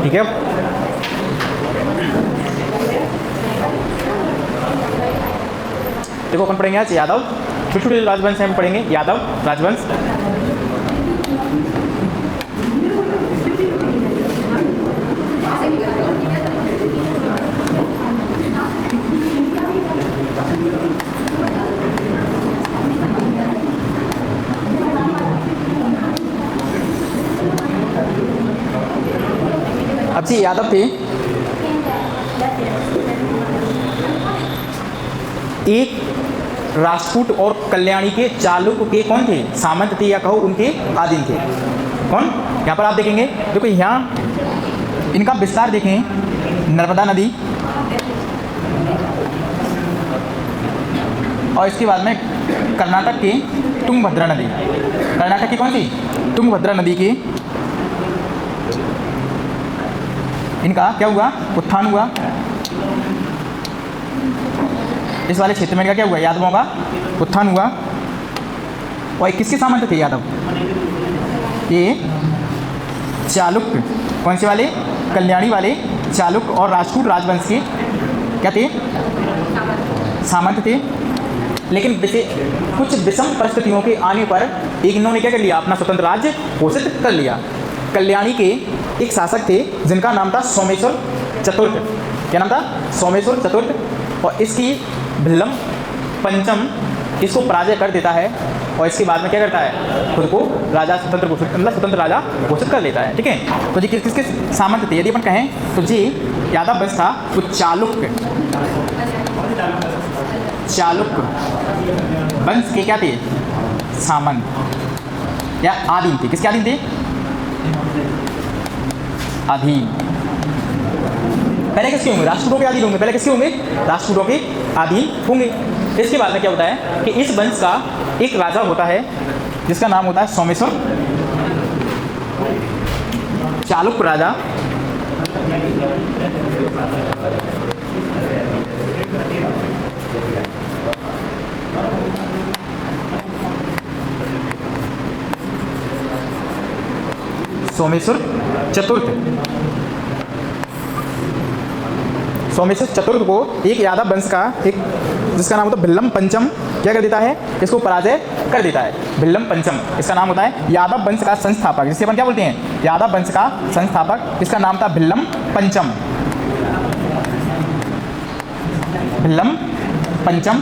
ठीक है। देखो कौन पढ़ेंगे आज? यादव। छोटे छोटे राजवंश हैं हम पढ़ेंगे, यादव राजवंश। अब जी यादव थे, एक राजपूत और कल्याणी के चालुक्य के कौन थे? सामंत थे, या कहो उनके आधीन थे। कौन? यहाँ पर आप देखेंगे, देखो यहाँ इनका विस्तार देखें, नर्मदा नदी और इसके बाद में कर्नाटक की तुंगभद्रा नदी। कर्नाटक की कौन सी? तुंगभद्रा नदी की इनका क्या हुआ? उत्थान हुआ। इस वाले क्षेत्र में इनका क्या हुआ? यादवों का उत्थान हुआ। और किसके सामंत थे यादव? ये चालुक्य, कौन से वाले? कल्याणी वाले चालुक्य और राजपूत राजवंश के क्या थे? सामंत थे। लेकिन कुछ विषम परिस्थितियों के आने पर इन्होंने क्या कर लिया? अपना स्वतंत्र राज्य घोषित कर लिया। कल्याणी के एक शासक थे जिनका नाम था सोमेश्वर चतुर्थ। क्या नाम था? सोमेश्वर चतुर्थ। और इसकी भिल्लम पंचम इसको पराजय कर देता है और इसके बाद में क्या करता है? खुद को राजा स्वतंत्र घोषित, मतलब स्वतंत्र राजा घोषित कर लेता है। ठीक है। तो जी किसके सामंत थे? यदि अपन कहें तो जी यादव वंश था वो चालुक्य वंश के क्या थे? सामंत या आधीन थे। किसके आधीन थे? अधीन। पहले किसके होंगे? राष्ट्रकूटों के अधीन होंगे। पहले किसके होंगे? राष्ट्रकूटों के अधीन होंगे। इसके बाद में क्या होता है कि इस वंश का एक राजा होता है जिसका नाम होता है सोमेश्वर चालुक्य राजा। सोमेश्वर चतुर्थ को एक यादव वंश का एक जिसका नाम होता है भिल्लम पंचम क्या कर देता है? इसको पराजय कर देता है। भिल्लम पंचम इसका नाम होता है। यादव वंश का संस्थापक, जिसे अपन क्या बोलते हैं? यादव वंश का संस्थापक, इसका नाम था भिल्लम पंचम। भिल्लम पंचम,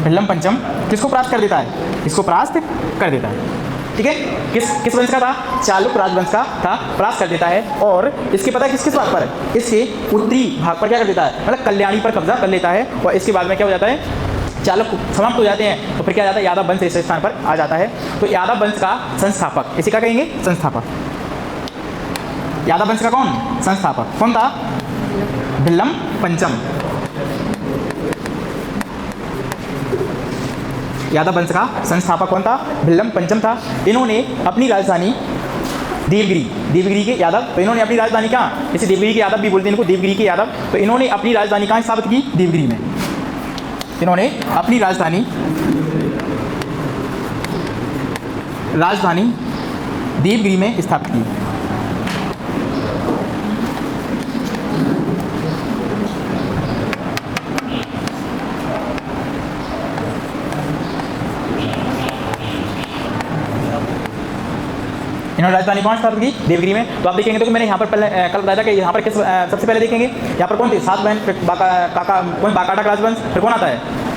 भिल्लम पंचम किसको परास्त कर देता है? इसको परास्त कर देता है। ठीक है। किस वंश का था? चालुक्य राजवंश का था, परास्त कर देता है। और इसके पता है किस बात पर? इसके उत्तरी भाग पर क्या कर देता है? मतलब कल्याणी पर कब्जा कर लेता है। और इसके बाद में क्या हो जाता है? चालुक्य समाप्त हो जाते हैं। तो फिर क्या जाता है? यादव वंश इस स्थान पर आ जाता है। तो यादव वंश का संस्थापक, इसे क्या कहेंगे? संस्थापक। यादव वंश का कौन? संस्थापक कौन था? भिल्लम पंचम। यादव वंश का संस्थापक कौन था? भिल्लम पंचम था। इन्होंने अपनी राजधानी देवगिरी के यादव, तो इन्होंने अपनी राजधानी कहाँ? इसे देवगिरी के यादव भी बोलते हैं इनको, देवगिरी के यादव। तो इन्होंने अपनी राजधानी कहाँ स्थापित की? देवगिरी में। इन्होंने अपनी राजधानी देवगिरी में स्थापित की। इन्होंने राजधानी कौन स्थापित की? देवगिरी में। तो आप देखेंगे तो मैंने यहाँ पर पहले कल बताया था कि यहाँ पर किस सबसे पहले देखेंगे यहाँ पर कौन थे? 7 बहन, फिर बाकाटक राजवंश, फिर कौन आता है?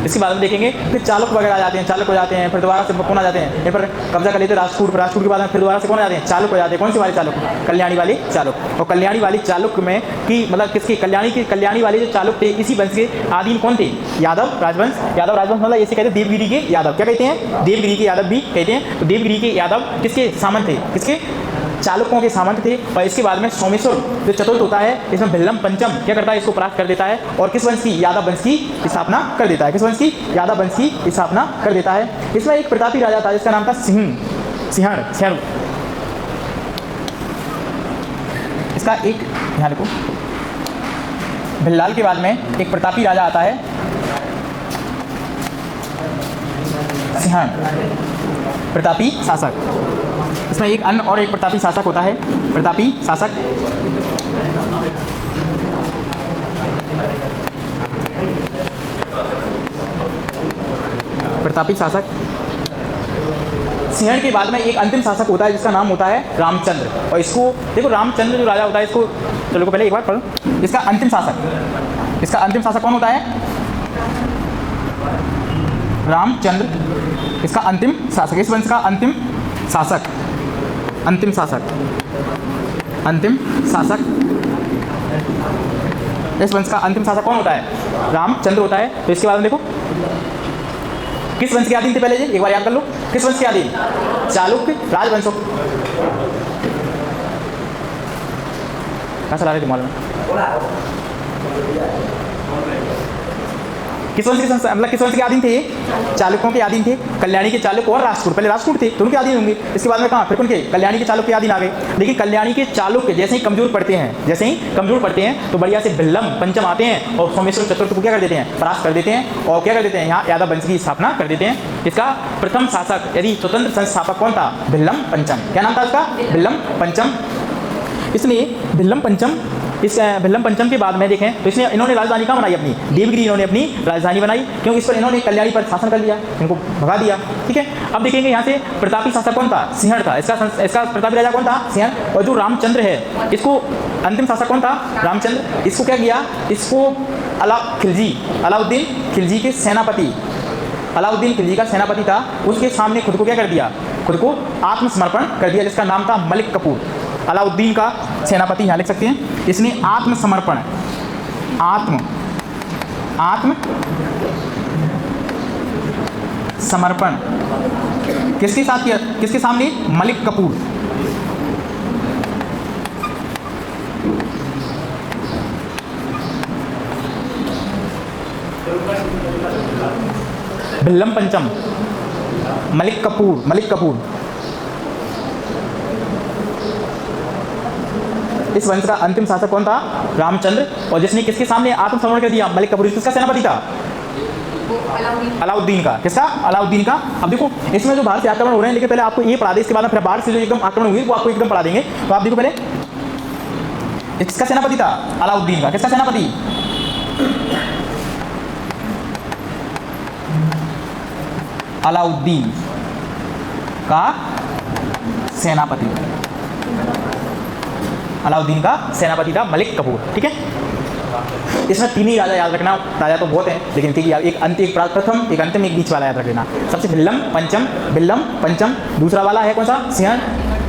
इसके बाद में देखेंगे फिर चालुक्य वगैरह आ जाते हैं, चालुक्य हो जाते हैं, फिर दोबारा से कौन आ जाते हैं? इन पर कब्जा कर लेते हैं राजपूत के बाद में फिर दोबारा से कौन आ जाते हैं? चालुक्य हो जाते हैं। कौन से वाले चालुक्य? कल्याणी वाले चालुक्य। और कल्याणी वाली चालुक्य में कि मतलब किसके? कल्याणी वाले जो चालुक्य थे इसी वंश के आधीन कौन थे? यादव राजवंश। यादव राजवंश मतलब इसे कहते हैं देवगिरी के यादव। क्या कहते हैं? देवगिरी के यादव भी कहते हैं। तो देवगिरी के यादव किसके सामंत थे? किसके? चालुक्यों के सामंत थे। और इसके बाद में सोमेश्वर जो चतुर्थ होता है इसमें भिल्लम पंचम क्या करता है? इसको परास्त कर देता है और किस वंश की? यादव वंश की स्थापना कर देता है। किस वंश की? यादव वंश की स्थापना कर देता है। इसमें एक प्रतापी राजा था जिसका नाम था सिंहण। इसका एक यहाँ देखो, भिल्लाल के बाद में एक प्रतापी राजा आता है सिंहण, प्रतापी शासक। इसमें एक अन्य और एक प्रतापी शासक होता है, प्रतापी शासक। प्रतापी शासक। सिंहण के बाद में एक अंतिम शासक होता है जिसका नाम होता है रामचंद्र। और इसको देखो, रामचंद्र जो राजा होता है, इसको चलो पहले एक बार पढ़ो। इसका अंतिम शासक, इसका अंतिम शासक कौन होता है? रामचंद्र। इसका अंतिम शासक, इस वंश का अंतिम शासक, अंतिम शासक, अंतिम शासक। इस वंश का अंतिम शासक कौन होता है? रामचंद्र होता है। तो इसके बाद में देखो, किस वंश के अधीन थे पहले? एक बार याद कर लो, किस वंश के अधीन? चालुक्य राजवंशों। कहाँ चला रहे थे मालूम? किस वंश के मतलब किस वंश के अधीन थे? चालुक्यों के अधीन थे। कल्याणी के चालुक्य और राष्ट्रकूट, पहले राष्ट्रकूट थे तो उनके अधीन होंगे। इसके बाद में कहाँ? फिर उनके कल्याणी के चालुक्य के अधीन आ गए। लेकिन कल्याणी के चालुक्य जैसे ही कमजोर पड़ते हैं, जैसे ही कमजोर पड़ते हैं तो बढ़िया से भिल्लम पंचम आते हैं और सोमेश्वर चतुर्थ को क्या कर देते हैं? परास्त कर देते हैं। और क्या कर देते हैं? यहाँ यादव वंश की स्थापना कर देते हैं। इसका प्रथम शासक यदि स्वतंत्र संस्थापक कौन था? भिल्लम पंचम। क्या नाम था इसका? भिल्लम पंचम। इसलिए भिल्लम पंचम, इस भिल्लम पंचम के बाद में देखें तो इसने इन्होंने राजधानी कहाँ बनाई? अपनी देवगिरी इन्होंने अपनी राजधानी बनाई, क्योंकि इस पर इन्होंने कल्याणी पर शासन कर लिया, इनको भगा दिया। ठीक है, अब देखेंगे यहाँ से प्रतापी शासक कौन था? सिंहण था। इसका प्रतापी राजा कौन था? सिंहण। और जो रामचंद्र है, इसको अंतिम शासक कौन था? रामचंद्र। इसको क्या किया? इसको अलाउद्दीन खिलजी के सेनापति, अलाउद्दीन खिलजी का सेनापति था, उसके सामने खुद को क्या कर दिया? खुद को आत्मसमर्पण कर दिया, जिसका नाम था मलिक कपूर। अलाउद्दीन का सेनापति यहाँ लिख सकते हैं। इसने आत्मसमर्पण, समर्पण किसके साथ किया? किसके सामने? मलिक कपूर। भिल्लम पंचम, मलिक कपूर। इस वंश का अंतिम शासक कौन था? रामचंद्र। और जिसने किसके सामने आत्मसमर्पण कर दिया? मलिक कपूर। किसका सेनापति था? अलाउद्दीन का। किसका? अलाउद्दीन का। अब देखो, इसमें जो बाहर से आक्रमण हो रहे हैं, लेकिन पहले आपको ये पढ़ा दें, इसके बाद में फिर बाहर से जो एकदम आक्रमण हुई वो आपको एकदम पढ़ा देंगे। तो आप देखो, पहले किसका सेनापति था? अलाउद्दीन का। किसका सेनापति? अलाउद्दीन का सेनापति। अलाउद्दीन का सेनापति था मलिक कपूर। ठीक है, इसमें तीन ही राजा याद रखना। राजा तो बहुत हैं, लेकिन ठीक है, एक प्रथम, एक अंतिम, एक बीच वाला याद रख लेना। सबसे भिल्लम पंचम। दूसरा वाला है कौन सा? सिंहण।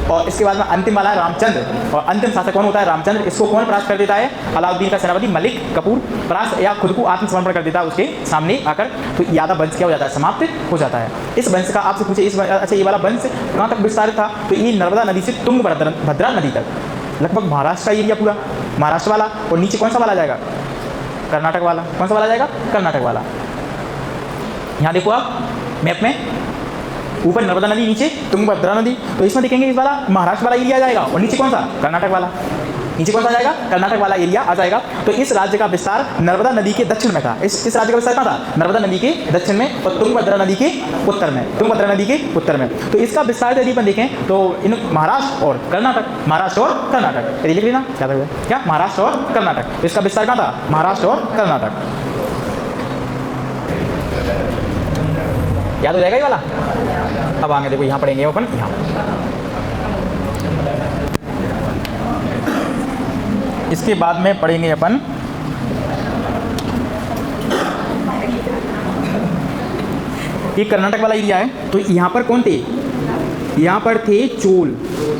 और इसके बाद में अंतिम वाला है रामचंद्र। और अंतिम शासक कौन होता है? रामचंद्र। इसको कौन परास्त कर देता है? अलाउद्दीन का सेनापति मलिक कपूर परास्त या खुद को आत्मसमर्पण कर देता है उसके सामने आकर। तो यादव वंश क्या हो जाता है? समाप्त हो जाता है। इस वंश का आपसे पूछे, अच्छा ये वाला वंश कहाँ तक विस्तारित था? तो ये नर्मदा नदी से तुंगभद्रा नदी तक, लगभग महाराष्ट्र का एरिया पूरा, महाराष्ट्र वाला। और नीचे कौन सा वाला जाएगा? कर्नाटक वाला। कौन सा वाला जाएगा? कर्नाटक वाला। यहाँ देखो आप मैप में, ऊपर नर्मदा नदी, नीचे तुंगभद्रा नदी। तो इसमें देखेंगे इस वाला महाराष्ट्र वाला एरिया जाएगा, और नीचे कौन सा? कर्नाटक वाला। नीचे कौन सा जाएगा? कर्नाटक वाला एरिया आ जाएगा। तो इस राज्य का विस्तार नर्मदा नदी के दक्षिण में था। इस राज्य का विस्तार कहाँ था? नर्मदा नदी के दक्षिण में और तुंगभद्रा नदी के उत्तर में। तो इसका विस्तार यदि अपन देखें तो इन महाराष्ट्र और कर्नाटक, यदि लिख लेना क्या था? क्या? महाराष्ट्र और कर्नाटक। तो इसका विस्तार कहाँ था? महाराष्ट्र और कर्नाटक। याद हो जाएगा ये वाला? अब आगे देखो, यहाँ पढ़ेंगे अपन, यहाँ इसके बाद में पढ़ेंगे अपन ये कर्नाटक वाला एरिया है। तो यहाँ पर कौन थे? यहाँ पर थे चोल।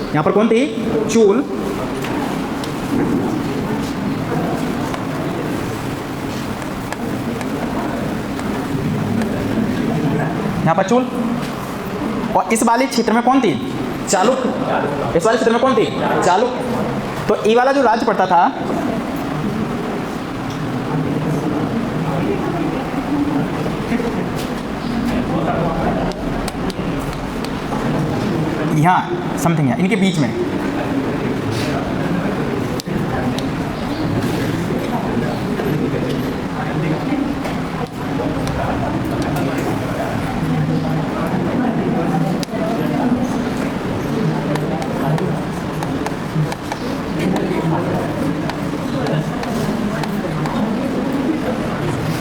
यहाँ पर कौन थे? चोल। यहाँ पर चोल। और इस वाले क्षेत्र में कौन थे? चालुक्य। इस वाले क्षेत्र में कौन थे? चालुक्य। तो ये वाला जो राज्य पड़ता था, यहाँ समथिंग है इनके बीच में,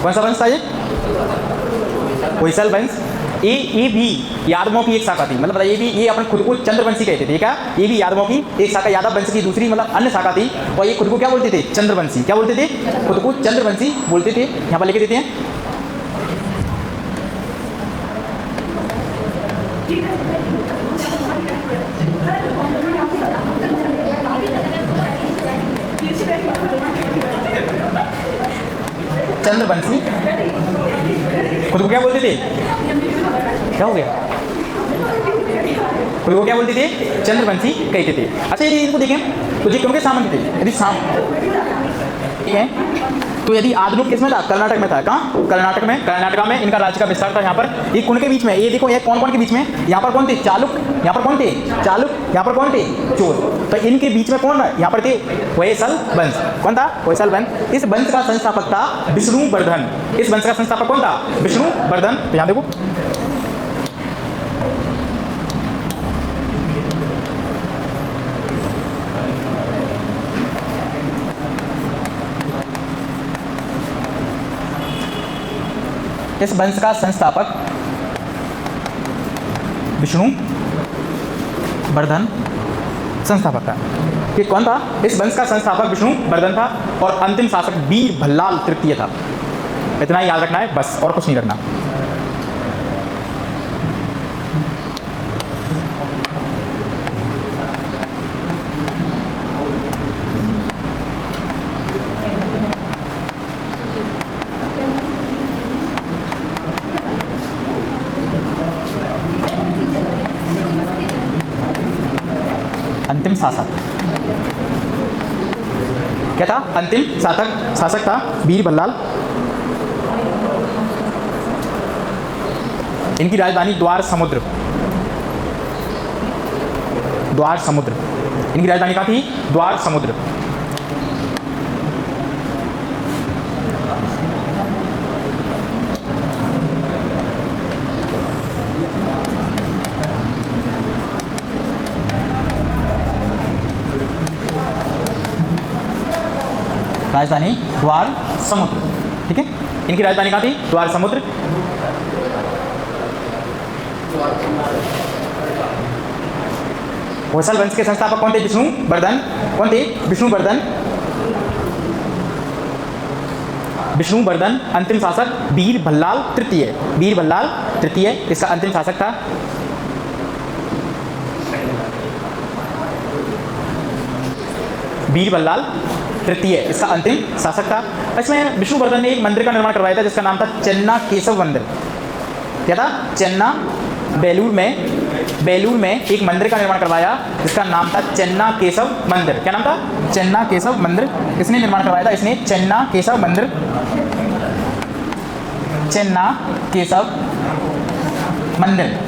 कौन सा वंश था ये? होयसल वंश। ये भी यादवों की एक शाखा थी, मतलब बताइए भी ये अपने खुद को चंद्रवंशी कहते थे। क्या? ये भी यादवों की एक शाखा, यादव वंश की दूसरी मतलब अन्य शाखा थी, और ये खुद को क्या बोलते थे? चंद्रवंशी। क्या बोलते थे? खुद को चंद्रवंशी बोलते थे। यहाँ पर लिख देते हैं। चंद्रवंशी खुद को क्या बोलते थे? क्या हो गया? खुद को क्या बोलते थे? चंद्रवंशी कहते थे। अच्छा यदि इनको देखें तो ये किनके सामने थे? यदि ठीक है, तो यदि आधुनिक किसमें था? कर्नाटक में था। कहाँ? कर्नाटक में। कर्नाटका में इनका राज्य का विस्तार था। यहाँ पर ये कौन के बीच में? ये देखो, ये कौन कौन के बीच में? यहाँ पर कौन थे? चालुक्य। यहाँ पर कौन थे? चालुक्य। यहाँ पर कौन थे? चोल। तो इनके बीच में कौन? यहाँ पर थे होयसल वंश। कौन था? होयसल वंश। इस वंश का संस्थापक था विष्णुवर्धन। इस वंश का संस्थापक कौन था? विष्णुवर्धन। तो यहाँ देखो, इस वंश का संस्थापक विष्णुवर्धन संस्थापक था। ये कौन था? इस वंश का संस्थापक विष्णुवर्धन था, और अंतिम शासक वीर भल्लाल तृतीय था। इतना ही याद रखना है बस, और कुछ नहीं रखना। अंतिम शासक क्या था? अंतिम शासक था वीर भल्लाल। इनकी राजधानी द्वार समुद्र। इनकी राजधानी कहाँ थी? द्वार समुद्र। राजधानी द्वार समुद्र। ठीक है, इनकी राजधानी कहाँ थी? द्वार समुद्र। होयसल वंश के संस्थापक कौन थे? विष्णुवर्धन। कौन थे? विष्णुवर्धन। अंतिम शासक वीर भल्लाल तृतीय। इसका अंतिम शासक था। वीर भल्लाल तृतीय इसका अंतिम शासक था। इसमें विष्णुवर्धन ने एक मंदिर का निर्माण करवाया था जिसका नाम था चेन्ना केशव मंदिर। क्या था? चेन्ना। बेलूर में एक मंदिर का निर्माण करवाया जिसका नाम था चेन्ना केशव मंदिर। क्या नाम था? चेन्ना केशव मंदिर। इसने निर्माण करवाया था, इसने चेन्ना केशव मंदिर। चेन्ना केशव मंदिर।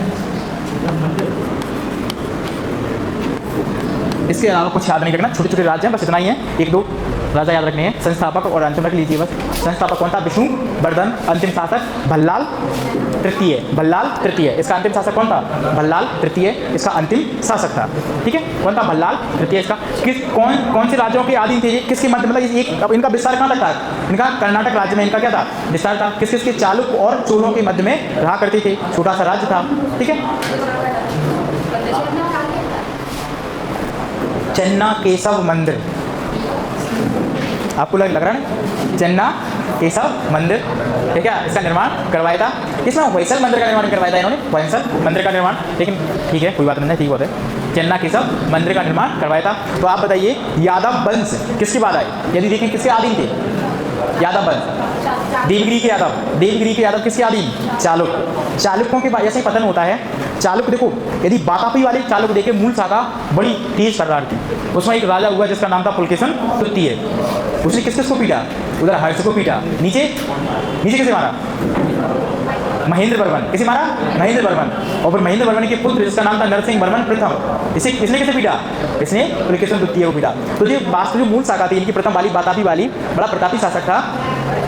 इसके अलावा कुछ याद नहीं रखना, छोटे छोटे राज्य हैं, बस इतना ही है। एक दो राजा याद रखने हैं, संस्थापक और अंतिम रख लीजिए बस। संस्थापक कौन था? विष्णुवर्धन। अंतिम शासक भल्लाल तृतीय। इसका अंतिम शासक कौन था? भल्लाल तृतीय इसका अंतिम शासक था। ठीक है, कौन था? भल्लाल तृतीय। इसका कौन से राज्यों के अधीन थे? किसके मध्य, मतलब एक अब इनका विस्तार कहाँ तक था? इनका कर्नाटक राज्य में इनका क्या था? विस्तार था। किसके? चालुक्य और चोलों के मध्य में रहा करते थे, छोटा सा राज्य था। ठीक है, चेन्ना केशव मंदिर। आपको लग रहा है? चेन्ना केशव मंदिर। ठीक है, इसका निर्माण करवाया था। इसमें होयसल मंदिर का निर्माण करवाया था इन्होंने, होयसल मंदिर का निर्माण। लेकिन ठीक है, कोई बात नहीं, ठीक बात है। चेन्ना केशव मंदिर का निर्माण करवाया था। तो आप बताइए यादव वंश किसके बाद आए? यदि देखें किसके अधीन थे? यादव वंश देवगिरी के यादव किसके अधीन? चालुक्यों के बाद ऐसे ही पतन होता है। चालुक्य देखो, यदि बातापी वाले चालुक्य देखे, मूल शाखा बड़ी तेज तर्रार थी। उसमें एक राजा हुआ जिसका नाम था पुलकेशन तृतीय। उसने किसको पीटा? उधर हर्ष को पीटा। नीचे किसे मारा? महेंद्र वर्मन। किसे मारा? महेंद्र वर्मन। और फिर महेंद्र वर्मन के पुत्र जिसका नाम था नरसिंह वर्मन प्रथम, इसने किसे पीटा? इसने पुलकेशन तृतीय को पीटा। तो जो वास्तव जो मूल शाखा थी इनकी प्रथम वाली बातापी वाली, बड़ा प्रतापी शासक था।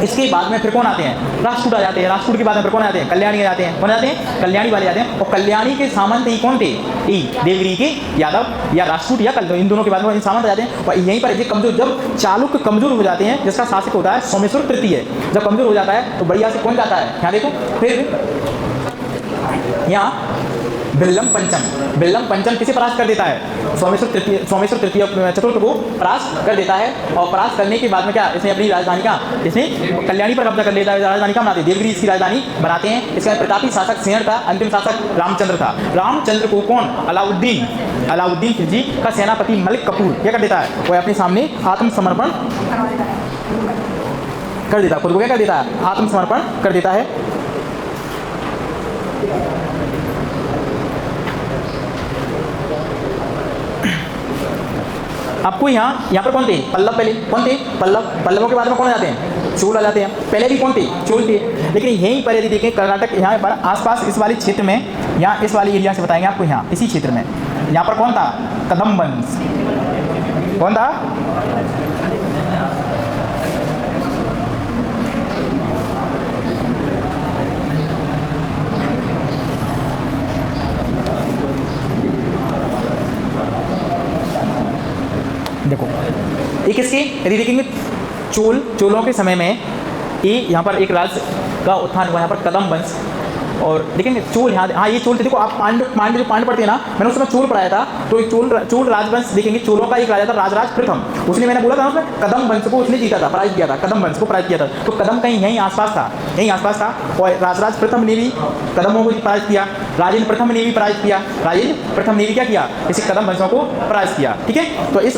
इसके बाद में फिर कौन आते हैं? राष्ट्रकूट आ जाते हैं। राष्ट्रकूट के बाद में फिर कौन आते हैं? कल्याणी आ जाते हैं। कौन आते हैं? कल्याणी वाले आते हैं। और कल्याणी के सामंत ही कौन थे? देवगिरी के यादव या राष्ट्रकूट या इन दोनों के बाद में सामंत आ जाते हैं। और यहीं पर कमजोर, जब चालुक्य कमजोर हो जाते हैं, जिसका शासक होता है सोमेश्वर तृतीय, जब कमजोर हो जाता है तो बढ़िया से कौन जाता है? यहाँ देखो, फिर यहाँ बिल्लम पंचम किसे परास्त कर देता है? सोमेश्वर तृतीय चतुर्थ को परास्त कर देता है। और परास्त करने के बाद में क्या, इसने अपनी राजधानी का, इसने कल्याणी पर कब्जा कर लेता है। राजधानी का बनाते हैं, देवगिरी इसकी राजधानी बनाते हैं। इसका प्रतापी शासक सेन था, अंतिम शासक रामचंद्र था। रामचंद्र को कौन? अलाउद्दीन खिलजी का सेनापति मलिक कपूर क्या कर देता है? वह अपने सामने आत्मसमर्पण कर देता है। खुद को क्या कर देता है? आत्मसमर्पण कर देता है। आपको यहाँ पर कौन थे? पल्लव। पहले कौन थे? पल्लवों के बाद में कौन आ जाते हैं? चोल आ जाते हैं। पहले भी कौन थे? चोल थे। लेकिन यहीं पर यदि देखें, कर्नाटक यहाँ पर आसपास इस वाले क्षेत्र में, यहाँ इस वाले एरिया से बताएंगे आपको, यहाँ इसी क्षेत्र में यहाँ पर कौन था? कदम वंश। कौन था? देखो एक इसके यदि देखेंगे, चोलों के समय में ये यहाँ पर एक राज्य का उत्थान हुआ, यहाँ पर कदम वंश। और देखेंगे चोल, यहाँ हाँ ये चोल थे। देखो आप पांडव जो पांडव पढ़ते हैं ना, मैंने उस समय चोल पढ़ाया था। तो एक चोल राजवंश देखेंगे, चोलों का एक राजा था राजराज प्रथम। उसने, मैंने बोला था उसमें कदम वंश को उसने जीता था, पराजित किया था। कदम वंश को पराजित किया था। तो कदम कहीं यहीं आसपास था। और राजराज प्रथम ने भी कदमों को पराजित किया। राजेंद्र प्रथम ने भी पराजित किया। राजेंद्र प्रथम ने भी क्या किया? इसे कदम वंशों को पराजित किया। ठीक है, तो इस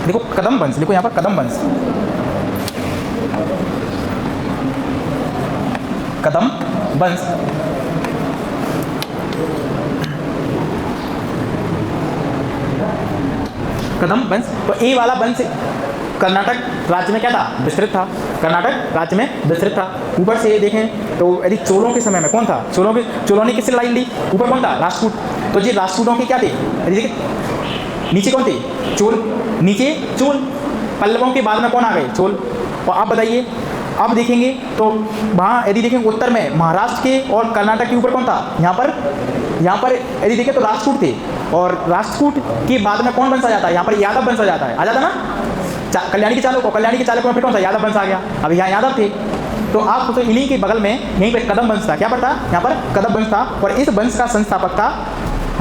देखो कदम वंश, देखो यहाँ पर कदम वंश, कदम वंश कदम वंश। तो ए वाला वंश कर्नाटक राज्य में क्या था? विस्तृत था। कर्नाटक राज्य में विस्तृत था। ऊपर से ये देखें तो यदि चोलों के समय में कौन था? चोलों ने किससे लड़ाई ली? ऊपर कौन था? राष्ट्रकूट। तो ये राष्ट्रकूटों के क्या थे? यदि देखें नीचे कौन थे? चोल। नीचे चोल। पल्लवों के बाद में कौन आ गए? चोल। और आप बताइए, अब देखेंगे तो वहाँ यदि देखेंगे उत्तर में महाराष्ट्र के और कर्नाटक के ऊपर कौन था? यहाँ पर यदि देखें तो राष्ट्रकूट थे। और राष्ट्रकूट के बाद में कौन वंश आ जाता है? यहाँ पर यादव वंश आ जाता है। आ जाता ना कल्याणी के चालक में फिर कौन सा? यादव वंश आ गया। अब यहाँ यादव थे। तो आप सोचो इन्हीं के बगल में यहीं पर कदम वंश था। क्या पड़ता? यहाँ पर कदम वंश था। और इस वंश का संस्थापक था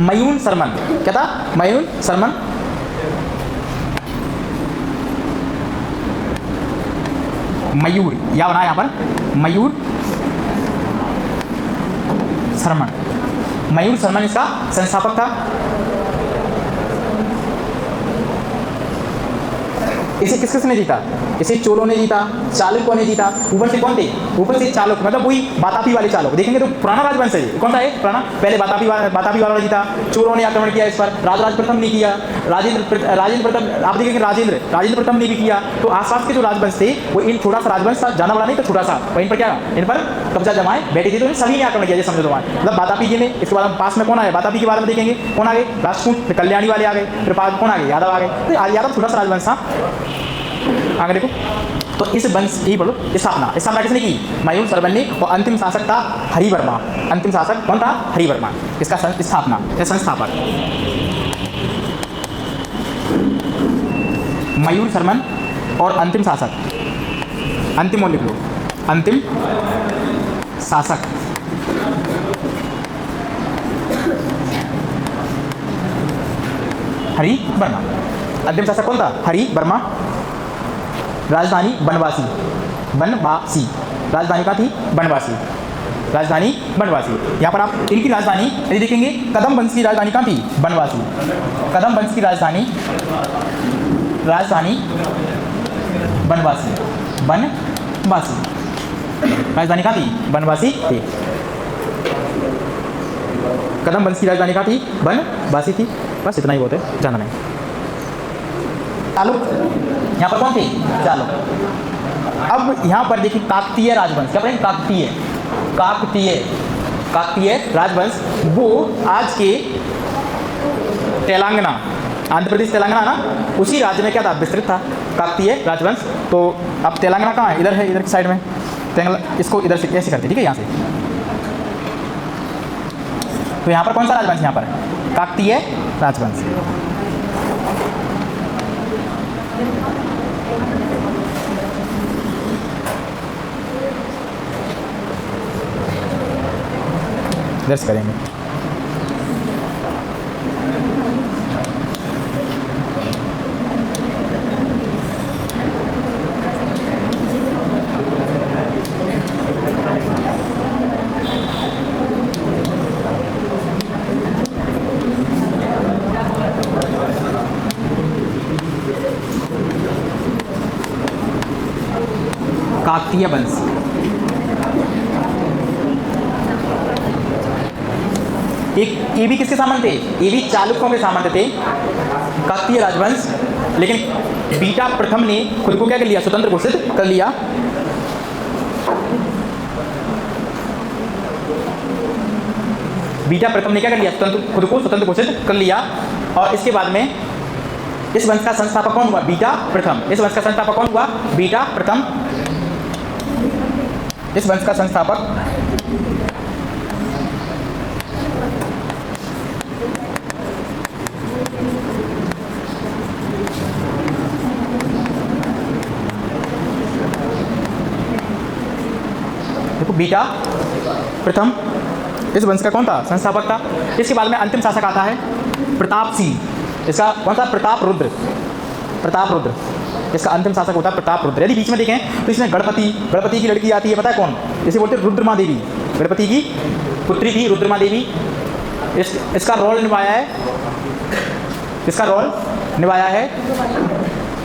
मयून शर्मन। क्या था? मयून शर्मन। मयूर या बना यहाँ पर मयूर शर्मन इसका संस्थापक था। इसे किसने जीता? इसे चोलों ने जीता, चालुक्यों ने जीता। ऊपर से कौन थे? ऊपर से चालुक्य, मतलब वही बातापी वाले चालुक्य। देखेंगे तो पुराना राजवंश है। कौन सा है? पुराना। पहले बातापी वाला जीता। चोलों ने आक्रमण किया इस पर। राजराज प्रथम ने किया। राजेंद्र प्रथम, आप देखेंगे राजेंद्र प्रथम ने भी किया। तो आसपास के जो राजवंश थे वो इन छोटा सा राजवंश था, जाना बड़ा नहीं था, छोटा सा। और इन पर क्या? इन पर कब्जा जमाए बैठे थे। तो सभी ने आक्रमण किया, समझो। मतलब बातापी जी ने, इसके बाद पास में कौन आए? बातापी के बारे में देखेंगे कौन आ गए? राष्ट्रकूट। फिर कल्याणी वाले आ गए। फिर पास कौन आ गए? यादव आ गए। तो यादव छोटा सा राजवंश था। आगे देखो तो इस वंश की बोलो स्थापना किसने की? मयूर शर्मन ने। और अंतिम शासक था हरिवर्मा। अंतिम शासक कौन था? हरिवर्मा। इसका स्थापना संस्थापक मयूर शर्मन। और अंतिम शासक, अंतिम लिख लो, अंतिम शासक हरिवर्मा। अंतिम शासक कौन था? हरिवर्मा। राजधानी बनवासी। राजधानी का थी बनवासी। यहाँ पर आप इनकी राजधानी यदि देखेंगे, कदम वंश की राजधानी कहाँ थी? बनवासी। कदम वंश की राजधानी बनवासी। राजधानी कहाँ थी? बनवासी थी। कदम वंश की राजधानी कहाँ थी? बनवासी थी। बस इतना ही बहुत है, जाना नहीं। चालुक यहाँ पर कौन थे? चालुक। अब यहाँ पर देखिए काकतीय राजवंश। क्या पढ़ेंगे? काकतीय राजवंश। वो आज के तेलंगाना, आंध्र प्रदेश तेलंगाना ना, उसी राज्य में क्या था? विस्तृत था काकतीय राजवंश। तो अब तेलंगाना कहाँ है? इधर है, इधर की साइड में। ट्रायंगल इसको इधर से ऐसे करते, ठीक है, यहाँ से। तो यहाँ पर कौन सा राजवंश, यहाँ पर काकतीय राजवंश। दर्ज करेंगे। काकतीय वंश, ये भी किसके सामंत थे? ये भी चालुक्यों के सामंत थे, काकतीय राजवंश। लेकिन बीटा प्रथम ने खुद को क्या कर लिया? स्वतंत्र घोषित कर लिया। बीटा प्रथम ने क्या कर लिया? खुद को स्वतंत्र घोषित कर लिया। और इसके बाद में इस वंश का संस्थापक कौन हुआ? बीटा प्रथम। इस वंश का संस्थापक कौन हुआ? बीटा प्रथम। इस वंश का संस्थापक देखो, बीटा प्रथम इस वंश का कौन था? संस्थापक था। इसके बाद में अंतिम शासक आता है प्रताप सिंह। इसका कौन सा? प्रताप रुद्र। प्रताप रुद्र इसका अंतिम शासक होता है प्रताप रुद्र। यदि बीच में देखें तो इसमें गणपति की लड़की आती है, पता है कौन? इसे बोलते हैं रुद्रमा देवी। गणपति की पुत्री थी रुद्रमा देवी। इसका रोल निभाया है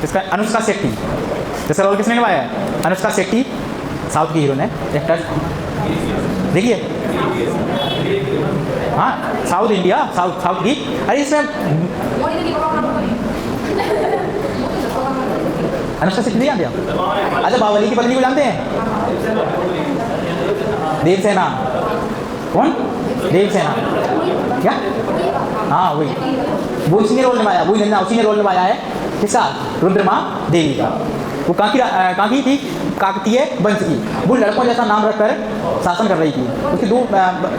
इसका अनुष्का शेट्टी। इसका रोल किसने निभाया है? अनुष्का शेट्टी, साउथ की हीरोइन है, एक्टर। देखिए, हाँ, साउथ इंडिया, साउथ की। अरे इसमें अनुष्का शेट्टी नहीं जानते आप? अच्छा, बाहुबली की पत्नी को जानते हैं? देवसेना। कौन? देवसेना। क्या? हाँ, वही, वो उसी ने रोल निभाया, उसी ने रोल निभाया है किसका? रुद्रमा देवी का। वो कहाँ की थी? काकतीय वंश की। वो लड़कों जैसा नाम रखकर शासन कर रही थी। उसकी 2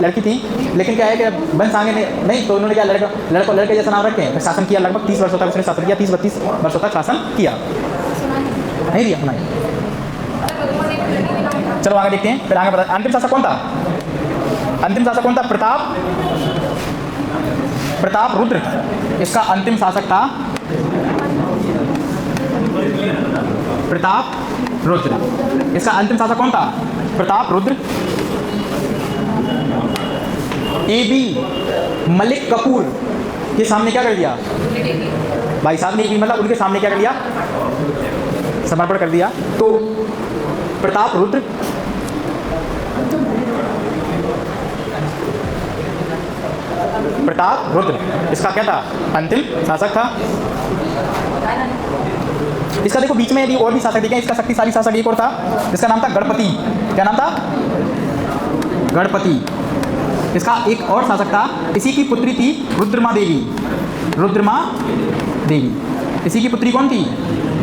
लड़की थी, लेकिन क्या है कि वंश आगे नहीं, तो उन्होंने क्या लड़के जैसा नाम रखे, शासन किया। लगभग 30 वर्षों तक उसने शासन किया, 30-32 वर्षों तक शासन किया। नहीं दिया सुनाई। चलो आगे देखते हैं, फिर आगे बता। अंतिम शासक कौन था? अंतिम शासक कौन था? प्रताप रुद्र। इसका अंतिम शासक था प्रताप रुद्र। इसका अंतिम शासक कौन था? प्रताप रुद्र। ए.बी. मलिक कपूर के सामने क्या कर दिया? भाई साहब ने, मतलब उनके सामने क्या कर दिया? समर्पण कर दिया। तो प्रताप रुद्र इसका क्या था? अंतिम शासक था। इसका देखो बीच में यदि और भी शासक देखें, इसका शक्तिशाली शासक एक और था, जिसका नाम था गणपति। क्या नाम था? गणपति। इसका एक और शासक था, इसी की पुत्री थी रुद्रमा देवी। इसी की पुत्री कौन थी?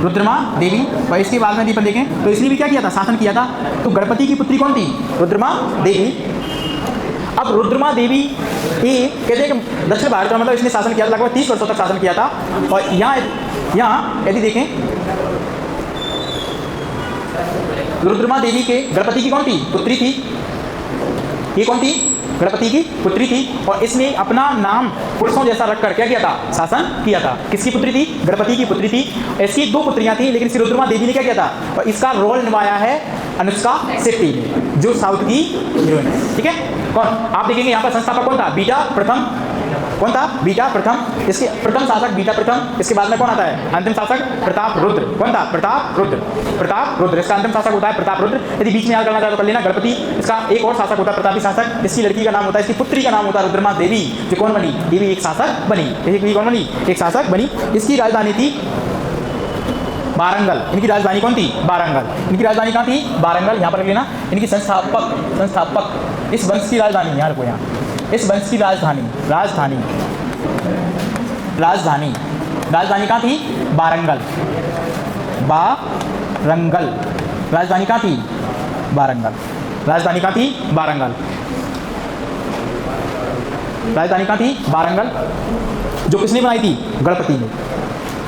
रुद्रमा देवी। और इसके बाद में दीपन देखें तो इसने भी क्या किया था? शासन किया था। तो गणपति की पुत्री कौन थी? रुद्रमा देवी। अब रुद्रमा देवी ये कहते हैं कि दक्षिण भारत में, मतलब इसने शासन किया था, लगभग 30 वर्षों तक शासन किया था। और यहाँ यदि देखें, रुद्रमा देवी के गणपति की कौन थी? पुत्री थी। ये कौन थी? गणपति की पुत्री थी। और इसने अपना नाम पुरुषों जैसा रखकर क्या किया था? शासन किया था। किसकी पुत्री थी? गणपति की पुत्री थी। इसकी 2 पुत्रियां थी, लेकिन श्री रुद्रमा देवी ने क्या किया था? और इसका रोल निभाया है अनुष्का शेट्टी ने, जो साउथ की हीरोइन है। ठीक है, कौन? आप देखेंगे यहाँ पर संस्थापक कौन था? बीटा प्रथम। कौन था? बीटा प्रथम। इसके प्रथम शासक बीटा प्रथम। इसके बाद में कौन आता है? अंतिम शासक प्रताप रुद्र। कौन था? प्रताप रुद्र। इसका अंतिम शासक होता है प्रताप रुद्र। यदि बीच में याद करना चाहे तो कर लेना, गणपति। इसका एक और शासक होता है प्रतापी शासक। इसकी लड़की का नाम होता है, इसकी पुत्री का नाम होता है रुद्रमा देवी, जो कौन बनी? ये भी एक शासक बनी। ये कौन बनी? एक शासक बनी। इसकी राजधानी थी वारंगल। इनकी राजधानी कौन थी? वारंगल। इनकी राजधानी कहाँ थी? वारंगल। यहाँ पर रख लेना। इनकी संस्थापक इस वंश की राजधानी, यहाँ रखो, यहाँ इस वंश की राजधानी कहाँ थी? वारंगल। राजधानी कहाँ थी? वारंगल। राजधानी कहाँ थी? वारंगल। राजधानी कहाँ थी? वारंगल। जो किसने बनाई थी? गणपति ने।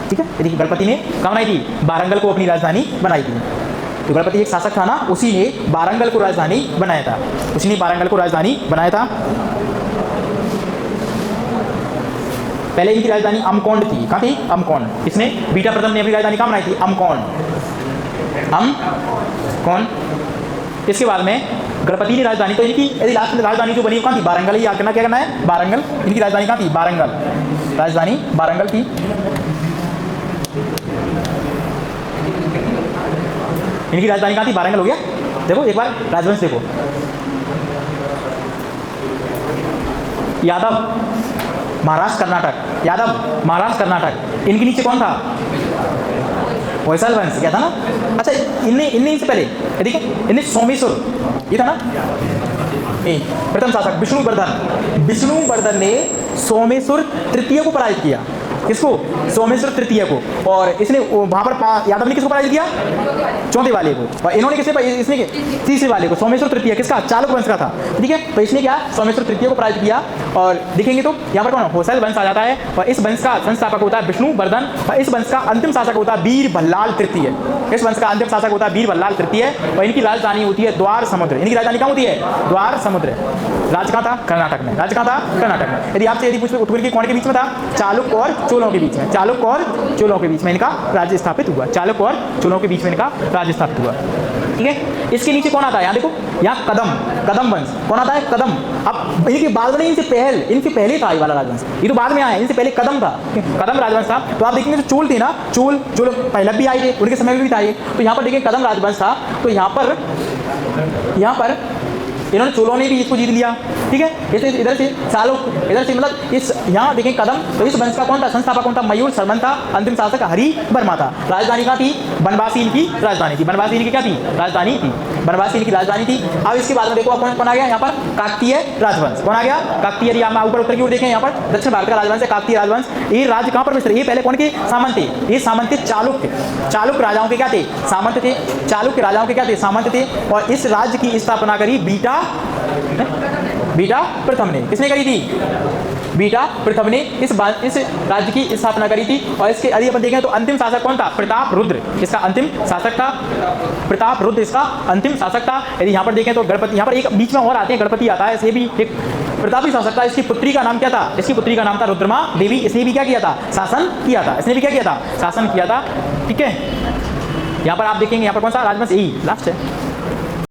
ठीक है, देखिए गणपति ने कहाँ बनाई थी? वारंगल को अपनी राजधानी बनाई थी। तो गणपति एक शासक था ना, उसी ने वारंगल को राजधानी बनाया था। उसने वारंगल को राजधानी बनाया था। पहले इनकी राजधानी अमकोंड थी। कहाँ थी? अमकोंड। इसने बीटा प्रथम ने अपनी राजधानी कहाँ बनाई थी? अमकोंड। अमकोंड। इसके बाद में गणपति की राजधानी, तो इनकी यदि लास्ट में राजधानी जो बनी कहाँ थी? वारंगल ही याद करना, क्या करना है? वारंगल। इनकी राजधानी कहाँ थी? वारंगल। राजधानी वारंगल थी। इनकी राजधानी कहाँ थी? वारंगल। हो गया। देखो एक बार राजवंश देखो, यादव महाराष्ट्र कर्नाटक, यादव महाराष्ट्र कर्नाटक। इनके नीचे कौन था? होयसल वंश, क्या था ना? अच्छा, इनने इनसे पहले देखिए, इनने सोमेश्वर, ये था ना प्रथम शासक विष्णुवर्धन। विष्णुवर्धन ने सोमेश्वर तृतीय को पराजित किया। किसको? सोमेश्वर तृतीय को। और इसने वहां पर यादव ने किसको पराजित किया? चौथे वाले को। और इन्होंने किसे? इसने तीसरे वाले को। सोमेश्वर तृतीय किसका? चालुक वंश का था। ठीक है, तो इसने क्या? सोमेश्वर तृतीय को पराजित किया। और देखेंगे तो यहाँ पर कौन? होयसल वंश आ जाता है। और इस वंश का संस्थापक होता है विष्णुवर्धन। और इस वंश का अंतिम शासक होता है वीरबल्लाल तृतीय। इस वंश का अंतिम शासक होता है वीरबल्लाल तृतीय। और इनकी राजधानी होती है द्वार समुद्र। इनकी राजधानी कहाँ होती है? द्वार समुद्र। राज्य कहाँ था? कर्नाटक में। राज्य कहाँ था? कर्नाटक में। यदि आपसे पूछे उत्तरी कौन के बीच में था? चालुक्य और चोलों के बीच में। चालुक्य और चोलों के बीच में इनका राज्य स्थापित हुआ। चालुक्य और चोलों के बीच में इनका राज्य स्थापित हुआ। ठीक है, इसके नीचे कौन आता है? यहाँ देखो, यहाँ कदम, कदम वंश। कौन आता है? कदम। अब इनके बाद में, इनसे पहले था ये वाला राजवंश, ये तो बाद में आया। इनसे पहले कदम था, कदम राजवंश था। तो आप देखेंगे तो चोल थे ना, चोल पहले भी आए थे, उनके समय में भी था ये। तो यहाँ पर देखिए कदम राजवंश था। तो यहाँ पर इन्होंने, चोलों ने भी इसको जीत लिया। ठीक है, इधर से चालुक्य, इधर से मतलब इस यहाँ देखें कदम। तो इस वंश का कौन था? संस्थापक कौन था? मयूर शर्मन था। अंतिम शासक हरि वर्मा था। राजधानी कहाँ थी? बनवासी इनकी राजधानी थी। बनवासी इनकी क्या थी? राजधानी थी। बनवासी इनकी राजधानी थी। अब इसके बाद में देखो कौन आ गया यहाँ पर? काकतीय राजवंश। कौन आ गया? काकतीय। यदि आप ऊपर उत्तर की ओर देखें, यहाँ पर दक्षिण भारत का राजवंश है काकतीय राजवंश। ये राज्य कहाँ पर? मिस्र। ये पहले कौन के सामंत थे? ये सामंत थे चालुक्य। चालुक्य राजाओं के क्या थे? सामंत थे। चालुक्य राजाओं के क्या थे? सामंत थे। और इस राज्य की स्थापना करी बीटा प्रथम ने। किसने करी थी? बीटा प्रथम ने इस राज्य की स्थापना करी थी। और इसके यदि अपन देखें तो अंतिम शासक कौन था? प्रताप रुद्र इसका अंतिम शासक था। प्रताप रुद्र इसका अंतिम शासक था। यदि यहाँ पर देखें तो गणपति, यहाँ पर एक बीच में और आते हैं, गणपति आता है, इसे भी एक प्रतापी शासक था। इसकी पुत्री का नाम क्या था? इसकी पुत्री का नाम था रुद्रमा देवी। इसने भी क्या किया था? शासन किया था। इसने भी क्या किया था? शासन किया था। ठीक है, यहाँ पर आप देखेंगे, यहाँ पर कौन सा राजवंश? यही लास्ट है।